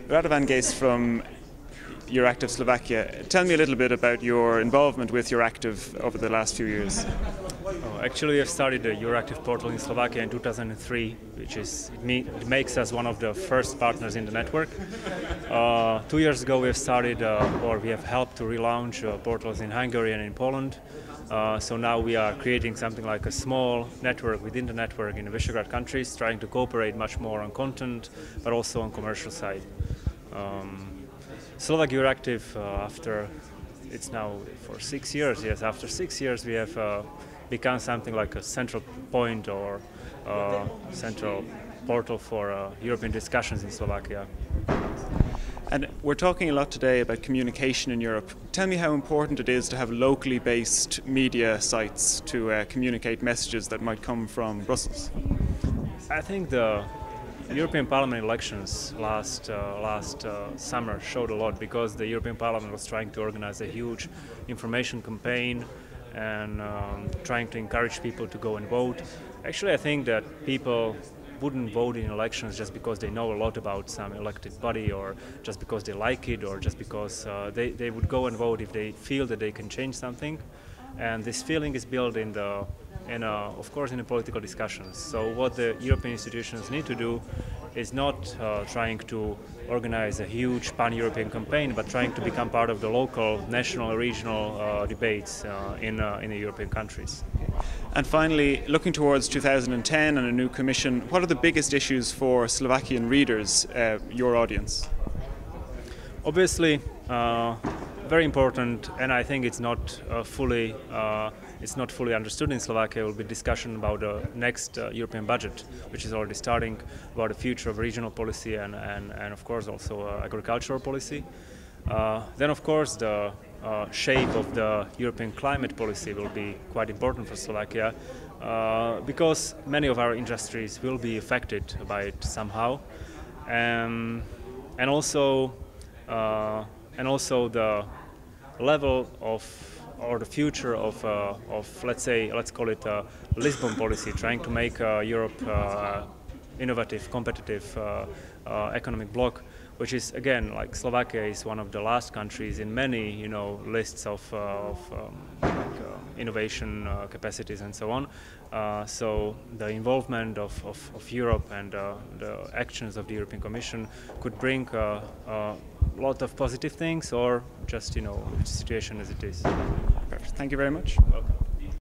Radovan Geist from EurActiv Slovakia. Tell me a little bit about your involvement with EurActiv over the last few years. Actually, we have started the EurActiv portal in Slovakia in 2003, which it makes us one of the first partners in the network. 2 years ago, we have started, or we have helped to relaunch portals in Hungary and in Poland. So now we are creating something like a small network within the network in the Visegrad countries, trying to cooperate much more on content, but also on commercial side. Slovak EurActiv, it's now for 6 years. Yes, after 6 years, we have become something like a central point or central portal for European discussions in Slovakia. And we're talking a lot today about communication in Europe. Tell me how important it is to have locally based media sites to communicate messages that might come from Brussels. I think the European Parliament elections last summer showed a lot, because the European Parliament was trying to organize a huge information campaign and trying to encourage people to go and vote. Actually, I think that people wouldn't vote in elections just because they know a lot about some elected body, or just because they like it, or just because they would go and vote if they feel that they can change something. And this feeling is built of course, in the political discussions. So what the European institutions need to do is not trying to organize a huge pan-European campaign, but trying to become part of the local, national, regional debates in the European countries. And finally, looking towards 2010 and a new commission, what are the biggest issues for Slovakian readers, your audience? Obviously, very important, and I think it's not fully understood in Slovakia, will be discussion about the next European budget, which is already starting, about the future of regional policy and of course also agricultural policy. Then of course the shape of the European climate policy will be quite important for Slovakia, because many of our industries will be affected by it somehow, and also the level of, or the future of let's call it a Lisbon policy, trying to make Europe innovative, competitive economic bloc, which is, again, like Slovakia is one of the last countries in many lists of innovation capacities and so on. So the involvement of Europe and the actions of the European Commission could bring a lot of positive things, or just the situation as it is. Perfect. Thank you very much. Welcome.